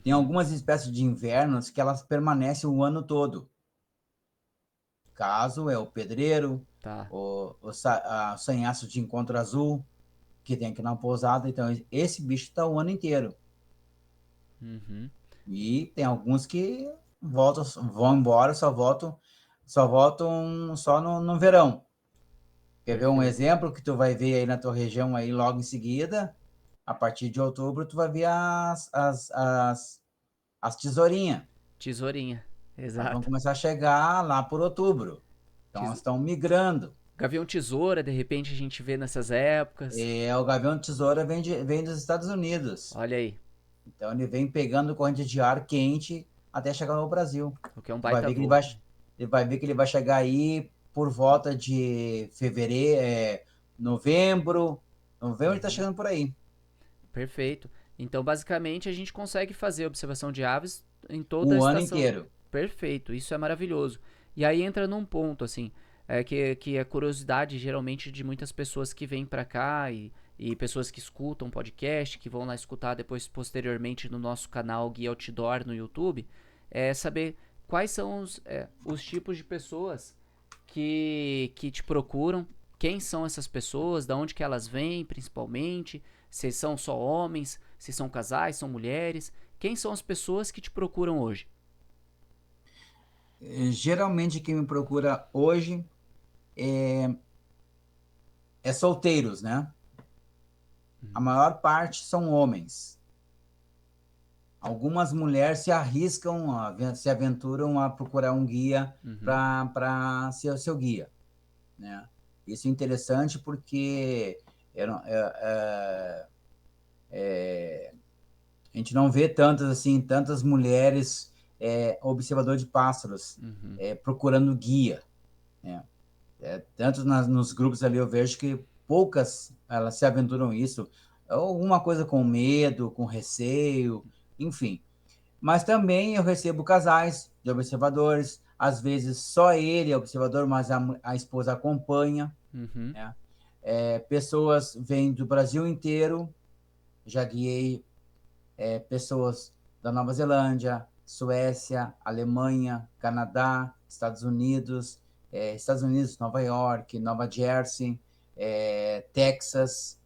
Tem Uhum. algumas espécies de invernos que elas permanecem o ano todo. Caso é o pedreiro, Tá. o sanhaço de encontro azul, que tem aqui na pousada. Então, esse bicho está o ano inteiro. Uhum. E tem alguns que vão embora, só voltam só no verão. Quer ver um Perfeito. exemplo que tu vai ver aí na tua região aí logo em seguida? A partir de outubro, tu vai ver as tesourinhas. Tesourinha. Elas vão Exato. começar a chegar lá por outubro. Então, elas Tes... estão migrando. Gavião tesoura, de repente a gente vê nessas épocas. O gavião tesoura vem dos Estados Unidos. Olha aí. Então, ele vem pegando corrente de ar quente até chegar no Brasil. O que é um Tu vai baita ver que voo. ele vai ver que ele vai chegar aí por volta de fevereiro, novembro. Novembro ele está chegando por aí. Perfeito. Então, basicamente, a gente consegue fazer observação de aves em toda a O ano estação. inteiro. Perfeito, isso é maravilhoso. E aí entra num ponto, assim, que é curiosidade, geralmente, de muitas pessoas que vêm pra cá e pessoas que escutam podcast, que vão lá escutar depois, posteriormente, no nosso canal Guia Outdoor no YouTube, é saber quais são os tipos de pessoas que te procuram, quem são essas pessoas, da onde que elas vêm, principalmente, se são só homens, se são casais, são mulheres, quem são as pessoas que te procuram hoje? Geralmente quem me procura hoje é solteiros, né? A maior parte são homens. algumas mulheres se arriscam, se aventuram a procurar um guia Uhum. para ser o seu guia, né? Isso é interessante porque a gente não vê tantas mulheres observador de pássaros Uhum. procurando guia, né? Tanto nos grupos ali eu vejo que poucas elas se aventuram isso, alguma coisa com medo, com receio, enfim. Mas também eu recebo casais de observadores, às vezes só ele é observador, mas a esposa acompanha, Uhum. né? Pessoas vêm do Brasil inteiro, já guiei pessoas da Nova Zelândia, Suécia, Alemanha, Canadá, Estados Unidos, Nova York, Nova Jersey, Texas,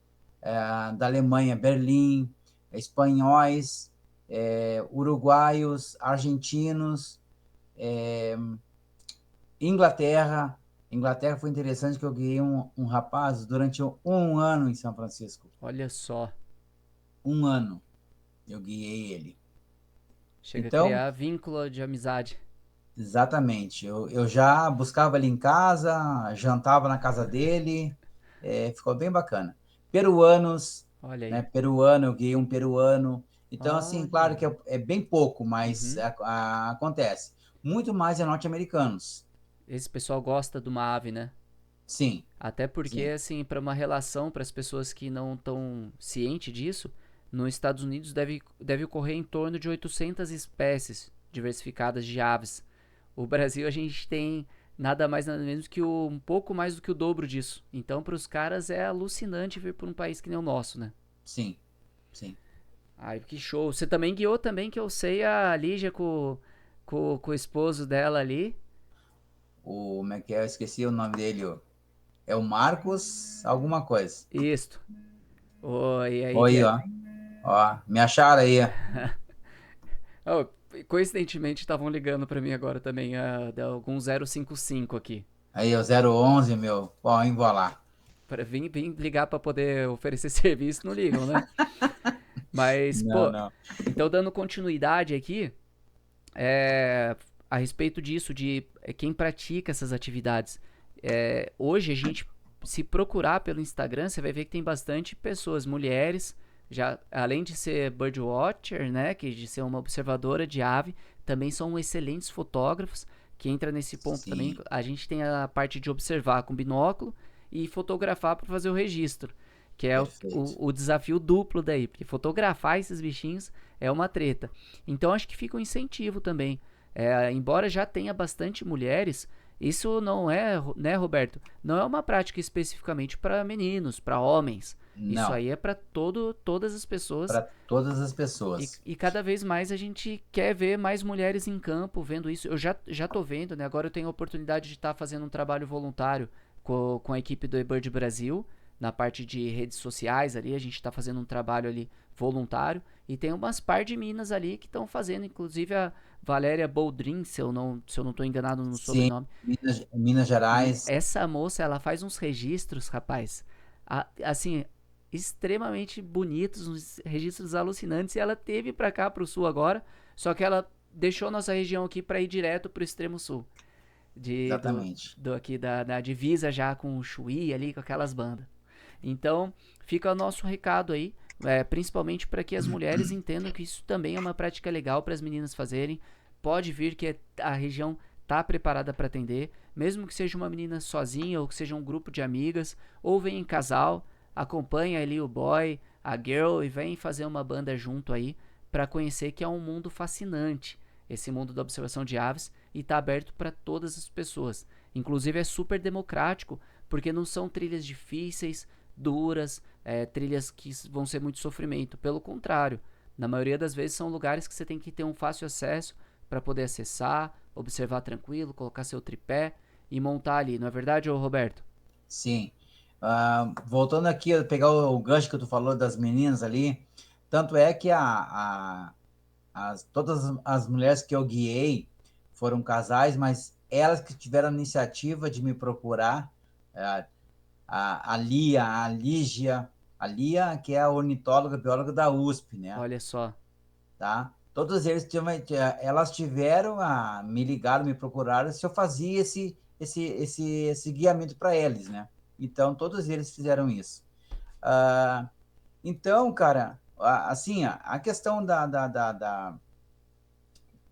da Alemanha, Berlim, espanhóis, uruguaios, argentinos, Inglaterra. Inglaterra foi interessante que eu guiei um rapaz durante um ano em São Francisco. Olha só. Um ano eu guiei ele. Chega a Então, criar vínculo de amizade. exatamente. Eu já buscava ele em casa, jantava na casa dele, ficou bem bacana. Peruanos, Olha né? aí. Peruano, eu guiei um peruano. Então, assim, claro que Olha. é bem pouco, mas Uhum. acontece. Muito mais é norte-americanos. Esse pessoal gosta de uma ave, né? Sim, Até porque, sim, assim, para uma relação, para as pessoas que não estão cientes disso, nos Estados Unidos deve ocorrer em torno de 800 espécies diversificadas de aves. O Brasil, a gente tem nada mais nada menos que um pouco mais do que o dobro disso. Então, para os caras é alucinante vir para um país que nem o nosso, né? sim, sim. Ai, que show. Você também guiou também, que eu sei, a Lígia com o esposo dela ali. Como é que é? Eu esqueci o nome dele. É o Marcos alguma coisa. Isto. Oi, aí que Oi, é. ó. Ó, me acharam aí. Oh, coincidentemente estavam ligando pra mim agora também, de algum 055 aqui. Aí, o 011, meu. Ó, embolar. Para vir ligar pra poder oferecer serviço, não ligam, né? Mas, Não, pô, não. então dando continuidade aqui, é, a respeito disso, de quem pratica essas atividades. Hoje a gente, se procurar pelo Instagram, você vai ver que tem bastante pessoas, mulheres, já além de ser birdwatcher, né, que de ser uma observadora de ave, também são excelentes fotógrafos, que entra nesse ponto também. Sim, A gente tem a parte de observar com binóculo e fotografar para fazer o registro, que é perfeito. o desafio duplo daí, porque fotografar esses bichinhos é uma treta. Então acho que fica um incentivo também. Embora já tenha bastante mulheres, isso não é, né, Roberto? Não é uma prática especificamente para meninos, para homens. Isso Não, aí é para todas as pessoas. para todas as E, pessoas. e cada vez mais a gente quer ver mais mulheres em campo vendo isso. Eu já tô vendo, né? Agora eu tenho a oportunidade de estar fazendo um trabalho voluntário com a equipe do eBird Brasil, na parte de redes sociais ali. A gente está fazendo um trabalho ali voluntário. E tem umas par de minas ali que estão fazendo, inclusive a Valéria Boldrin, se eu não tô enganado no Sim, sobrenome. Minas Gerais. Essa moça, ela faz uns registros, rapaz, assim, extremamente bonitos, uns registros alucinantes. E ela teve pra cá, pro sul agora, só que ela deixou nossa região aqui pra ir direto pro extremo sul. Exatamente. Do aqui da divisa já com o Chuí ali, com aquelas bandas. Então, fica o nosso recado aí, principalmente para que as mulheres entendam que isso também é uma prática legal para as meninas fazerem. Pode vir que a região tá preparada para atender, mesmo que seja uma menina sozinha ou que seja um grupo de amigas, ou vem em casal, acompanha ali o boy, a girl e vem fazer uma banda junto aí para conhecer que é um mundo fascinante, esse mundo da observação de aves e está aberto para todas as pessoas. Inclusive é super democrático, porque não são trilhas difíceis, duras, trilhas que vão ser muito sofrimento. Pelo contrário, na maioria das vezes são lugares que você tem que ter um fácil acesso para poder acessar, observar tranquilo, colocar seu tripé e montar ali. Não é verdade, ô Roberto? Sim. Voltando aqui, a pegar o gancho que tu falou das meninas ali, tanto é que todas as mulheres que eu guiei foram casais, mas elas que tiveram a iniciativa de me procurar, a, a Lia, a Lia, que é a ornitóloga, bióloga da USP, né? Olha só. Tá? Todos eles elas tiveram a me ligaram, me procuraram se eu fazia esse guiamento para eles, né? Então, todos eles fizeram isso. Então, cara, assim, a questão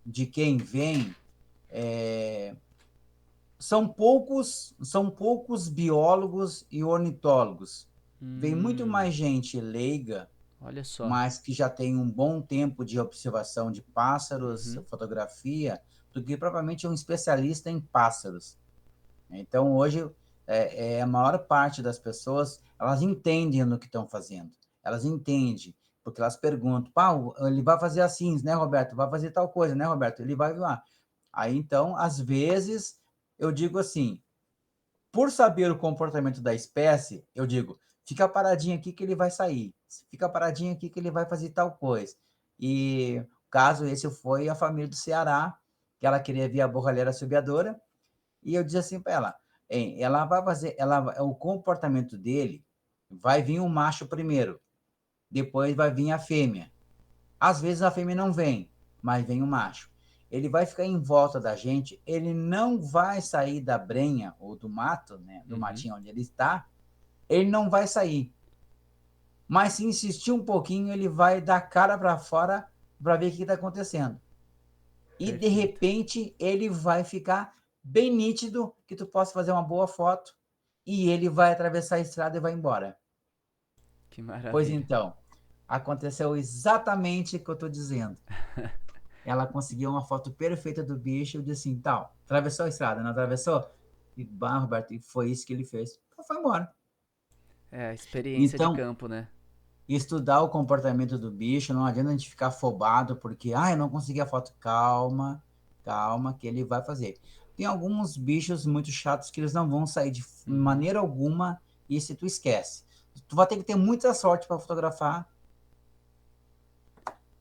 de quem vem, são poucos biólogos e ornitólogos. Vem muito mais gente leiga, Olha só. mas que já tem um bom tempo de observação de pássaros, Uhum. fotografia, do que propriamente um especialista em pássaros. Então, hoje, a maior parte das pessoas, elas entendem no que estão fazendo. Elas entendem, porque elas perguntam, ele vai fazer assim, né, Roberto? Vai fazer tal coisa, né, Roberto? Ele vai lá. Aí, então, às vezes, eu digo assim, por saber o comportamento da espécie, eu digo, fica paradinho aqui que ele vai sair. Fica paradinho aqui que ele vai fazer tal coisa. E o caso esse foi a família do Ceará, que ela queria ver a borralheira assobiadora, e eu disse assim para ela, ela vai fazer, o comportamento dele vai vir um macho primeiro, depois vai vir a fêmea. Às vezes a fêmea não vem, mas vem o macho. Ele vai ficar em volta da gente, ele não vai sair da brenha ou do mato, né, do matinho onde ele está, ele não vai sair. Mas se insistir um pouquinho, ele vai dar cara para fora para ver o que está acontecendo. E de Perfeito. repente ele vai ficar bem nítido que tu possa fazer uma boa foto e ele vai atravessar a estrada e vai embora. Que Pois maravilha. então, aconteceu exatamente o que eu estou dizendo. Ela conseguiu uma foto perfeita do bicho. Eu disse assim, tal, atravessou a estrada, não atravessou? E, Roberto, e foi isso que ele fez. Foi embora. É, a experiência de Então, campo, né? estudar o comportamento do bicho, não adianta a gente ficar afobado porque, eu não consegui a foto. Calma, calma, que ele vai fazer. Tem alguns bichos muito chatos que eles não vão sair de Uhum. maneira alguma, e se tu esquece. Tu vai ter que ter muita sorte para fotografar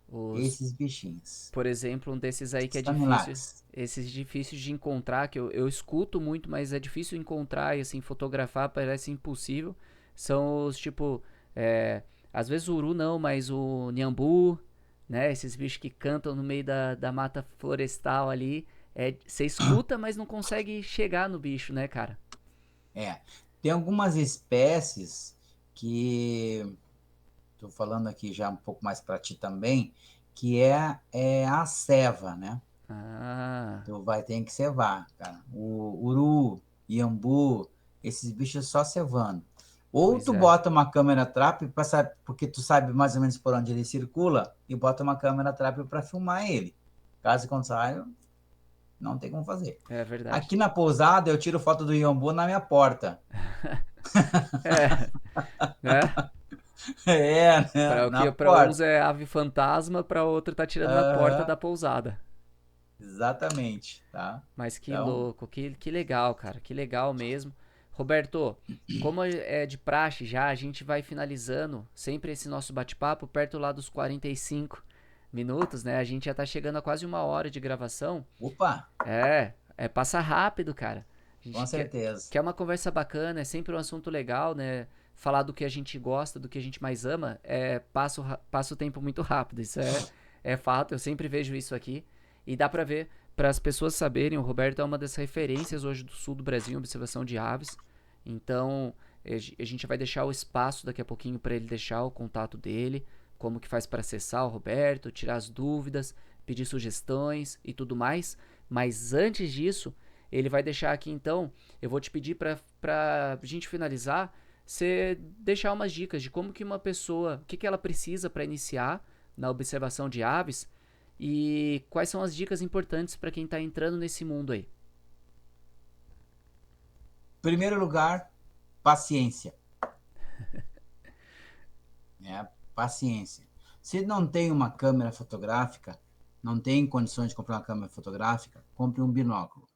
Os, esses bichinhos. por exemplo, um desses aí que é São difícil, milagres. esses difíceis de encontrar, que eu escuto muito, mas é difícil encontrar e assim, fotografar parece impossível. São os tipo, é, às vezes o uru não, mas o niambu, né? Esses bichos que cantam no meio da mata florestal ali. É, você escuta, mas não consegue chegar no bicho, né, cara? É. Tem algumas espécies que estou falando aqui já um pouco mais para ti também, que é a ceva, né? Ah, Tu vai ter que cevar, cara. O uru, iambu, esses bichos só cevando. Ou pois tu é. bota uma câmera trap, porque tu sabe mais ou menos por onde ele circula, e bota uma câmera trap para filmar ele. Caso contrário, não tem como fazer. É verdade. Aqui na pousada, eu tiro foto do iambu na minha porta. É, né? É, né? Para o Na que para uns porta. é ave fantasma, para outro tá tirando na porta Aham, da pousada. exatamente, tá? Mas que Então, louco, que legal, cara, que legal mesmo. Roberto, como é de praxe já, a gente vai finalizando sempre esse nosso bate-papo perto lá dos 45 minutos, né? A gente já tá chegando a quase uma hora de gravação. opa, Passa rápido, cara. A com gente certeza. quer uma conversa bacana, é sempre um assunto legal, né? Falar do que a gente gosta, do que a gente mais ama, passa o tempo muito rápido. Isso é fato, eu sempre vejo isso aqui. E dá pra ver, para as pessoas saberem, o Roberto é uma das referências hoje do sul do Brasil em observação de aves. Então, a gente vai deixar o espaço daqui a pouquinho para ele deixar o contato dele, como que faz para acessar o Roberto, tirar as dúvidas, pedir sugestões e tudo mais. Mas antes disso, ele vai deixar aqui então, eu vou te pedir para a gente finalizar, você deixar umas dicas de como que uma pessoa, o que, que ela precisa para iniciar na observação de aves e quais são as dicas importantes para quem está entrando nesse mundo aí. Primeiro lugar, paciência. Paciência. Se não tem uma câmera fotográfica, não tem condições de comprar uma câmera fotográfica, compre um binóculo.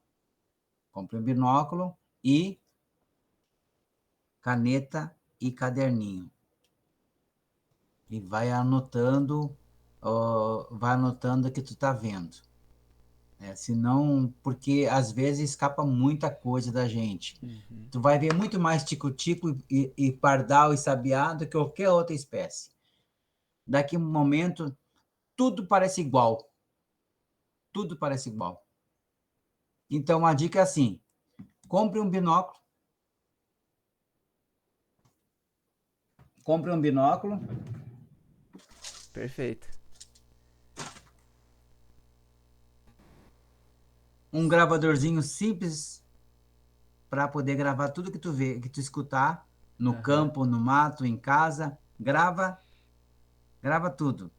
Compre um binóculo e caneta e caderninho. E vai anotando o que tu tá vendo. Senão, porque às vezes escapa muita coisa da gente. Uhum. Tu vai ver muito mais tico-tico e pardal e sabiá do que qualquer outra espécie. Daqui a um momento, tudo parece igual. Tudo parece igual. Então, a dica é assim, compre um binóculo. Perfeito. Um gravadorzinho simples para poder gravar tudo que tu vê, que tu escutar no campo, no mato, em casa. Grava tudo.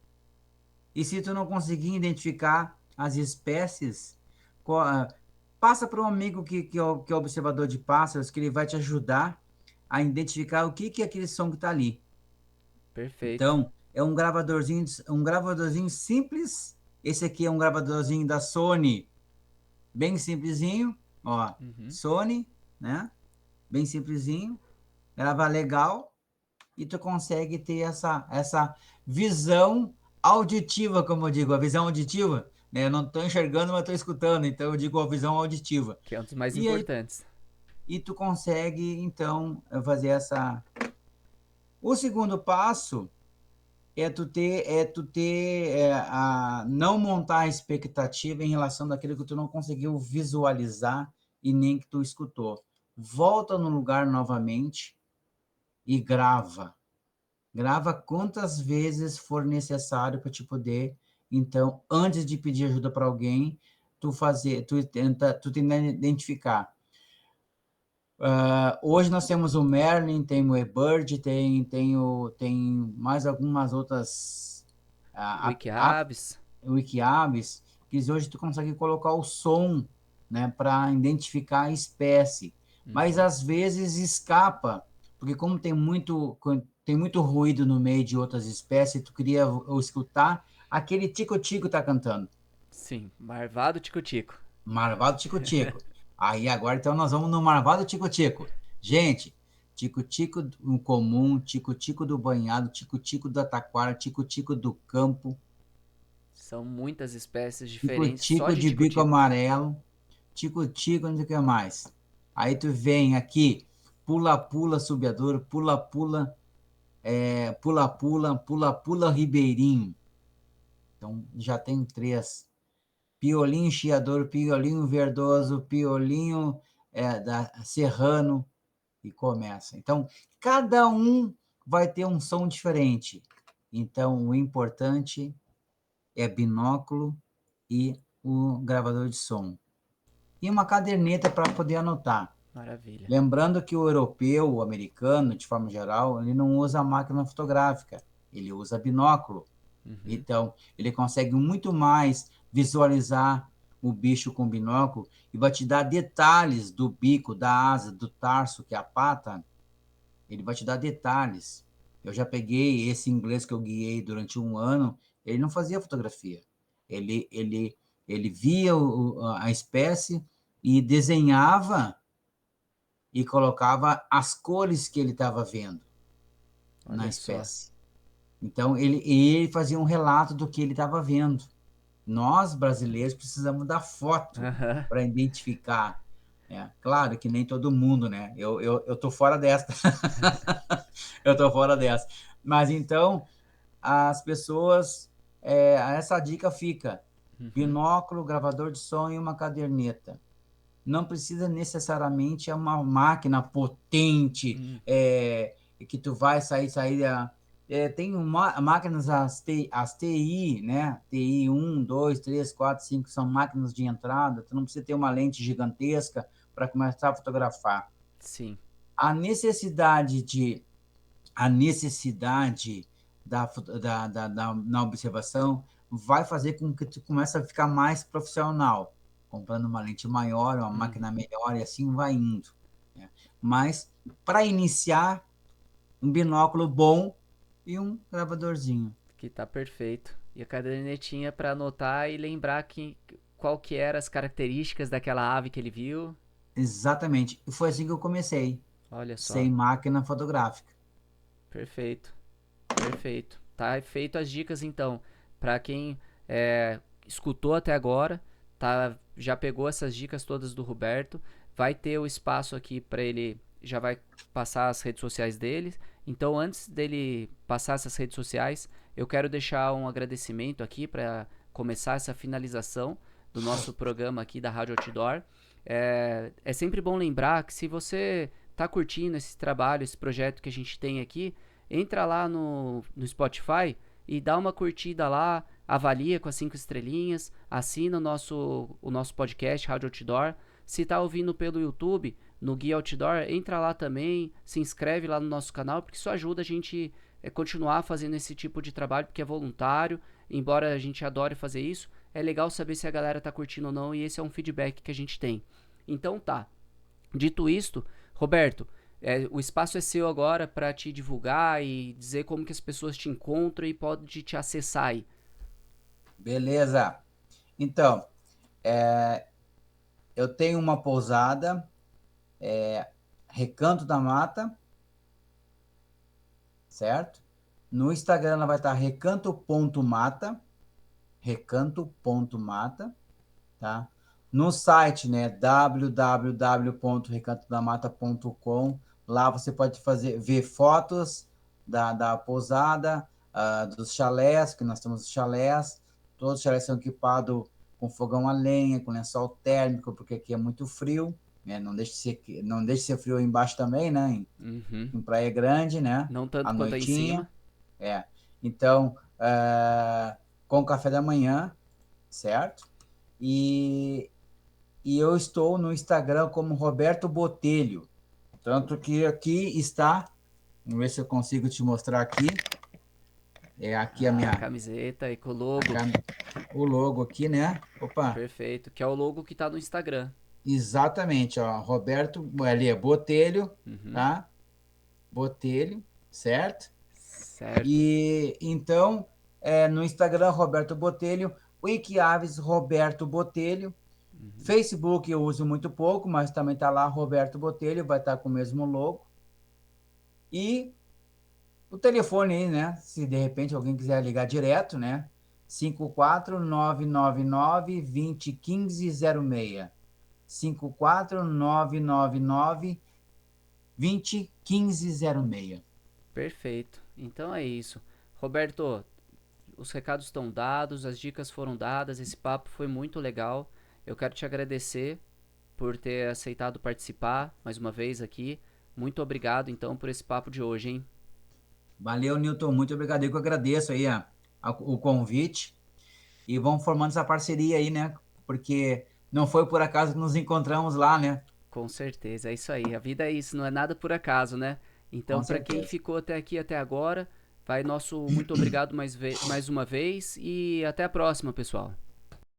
E se tu não conseguir identificar as espécies, passa para um amigo que é observador de pássaros, que ele vai te ajudar a identificar o que é aquele som que está ali. Perfeito. Então, é um gravadorzinho simples. Esse aqui é um gravadorzinho da Sony, bem simplesinho, ó, Sony, né? Bem simplesinho, grava legal e tu consegue ter essa visão auditiva, como eu digo, a visão auditiva, né? Eu não estou enxergando, mas estou escutando, então eu digo a visão auditiva. Que é um dos mais E aí, importantes. e tu consegue, então, fazer essa... O segundo passo é não montar a expectativa em relação daquilo que tu não conseguiu visualizar e nem que tu escutou. Volta no lugar novamente e grava. Grava quantas vezes for necessário para te poder, então, antes de pedir ajuda para alguém, tu tenta identificar. Hoje nós temos o Merlin, tem o eBird, tem mais algumas outras Wikiabs. Wikiabs, que hoje tu consegue colocar o som, né, para identificar a espécie. Mas às vezes escapa, porque como tem muito ruído no meio de outras espécies, tu queria escutar aquele tico-tico tá cantando. Sim, Marvado Tico-Tico. Marvado Tico-Tico. Aí agora então nós vamos no Marvado Tico-Tico. Gente, tico-tico comum, tico-tico do banhado, tico-tico da taquara, tico-tico do campo, São muitas espécies diferentes só tico-tico de de bico tico-tico. amarelo, tico-tico, não sei o que mais. Aí tu vem aqui, pula-pula subiador, pula-pula, pula-pula, pula-pula ribeirinho. Então já tem 3. Piolinho chiador, piolinho verdoso, piolinho serrano, e começa. Então, cada um vai ter um som diferente. Então, o importante é binóculo e o gravador de som. E uma caderneta para poder anotar. Maravilha. Lembrando que o europeu, o americano, de forma geral, ele não usa máquina fotográfica, ele usa binóculo. Então, ele consegue muito mais visualizar o bicho com binóculo e vai te dar detalhes do bico, da asa, do tarso, que é a pata. Ele vai te dar detalhes. Eu já peguei esse inglês que eu guiei durante 1 ano, ele não fazia fotografia. Ele via a espécie e desenhava e colocava as cores que ele estava vendo na Olha só. espécie. Então, ele fazia um relato do que ele estava vendo. Nós, brasileiros, precisamos da foto para identificar. Claro que nem todo mundo, né? Eu tô fora dessa. Eu tô fora dessa. Mas, então, as pessoas... essa dica fica. Binóculo, gravador de som e uma caderneta. Não precisa necessariamente uma máquina potente, que tu vai sair tem máquinas, as TI, né? TI 1, 2, 3, 4, 5, são máquinas de entrada, tu não precisa ter uma lente gigantesca para começar a fotografar. Sim. A necessidade na observação vai fazer com que tu comece a ficar mais profissional, comprando uma lente maior, uma máquina melhor, e assim vai indo. Né? Mas, para iniciar, um binóculo bom e um gravadorzinho. Que tá perfeito. E a cadernetinha para anotar e lembrar qual que eram as características daquela ave que ele viu. Exatamente. E foi assim que eu comecei. Olha só. Sem máquina fotográfica. Perfeito. Perfeito. Tá feito as dicas então. Para quem escutou até agora, já pegou essas dicas todas do Roberto. Vai ter o espaço aqui para ele, já vai passar as redes sociais dele Então, antes dele passar essas redes sociais, eu quero deixar um agradecimento aqui para começar essa finalização do nosso programa aqui da Rádio Outdoor. É sempre bom lembrar que se você está curtindo esse trabalho, esse projeto que a gente tem aqui, entra lá no Spotify e dá uma curtida lá, avalia com as 5 estrelinhas, assina o nosso podcast Rádio Outdoor. Se está ouvindo pelo YouTube, no Guia Outdoor, entra lá também, se inscreve lá no nosso canal, porque isso ajuda a gente a continuar fazendo esse tipo de trabalho, porque é voluntário, embora a gente adore fazer isso, é legal saber se a galera está curtindo ou não, e esse é um feedback que a gente tem. Então tá, dito isto, Roberto, o espaço é seu agora para te divulgar e dizer como que as pessoas te encontram e podem te acessar aí. Beleza. Então, eu tenho uma pousada, Recanto da Mata, certo? No Instagram ela vai estar recanto.mata, recanto.mata, tá? No site, né, www.recantodamata.com, lá você pode ver fotos da pousada, dos chalés, que nós temos chalés, todos os chalés são equipados com fogão a lenha, com lençol térmico, porque aqui é muito frio, né? Não deixe de ser frio aí embaixo também, né? Em Praia Grande, né? Não tanto À quanto aí em noitinha. cima. Então, com café da manhã, certo? E eu estou no Instagram como Roberto Botelho. Tanto que aqui está, vamos ver se eu consigo te mostrar aqui. Aqui a minha Camiseta e com o logo. O logo aqui, né? Opa, Perfeito, que é o logo que tá no Instagram. exatamente, ó. Roberto, ali é Botelho, tá? Botelho, certo? Certo. E então, no Instagram, Roberto Botelho, Wikiaves, Roberto Botelho. Facebook eu uso muito pouco, mas também tá lá, Roberto Botelho, vai estar com o mesmo logo. E o telefone aí, né? Se de repente alguém quiser ligar direto, né? 54999-201506. 54999-201506. Perfeito. Então é isso. Roberto, os recados estão dados, as dicas foram dadas, esse papo foi muito legal. Eu quero te agradecer por ter aceitado participar mais uma vez aqui. Muito obrigado, então, por esse papo de hoje, hein? Valeu, Newton. Muito obrigado. Eu que agradeço aí o convite. E vamos formando essa parceria aí, né? Porque não foi por acaso que nos encontramos lá, né? Com certeza, é isso aí. A vida é isso, não é nada por acaso, né? Com Então, para quem certeza. ficou até aqui, até agora, vai nosso muito obrigado mais uma vez e até a próxima, pessoal.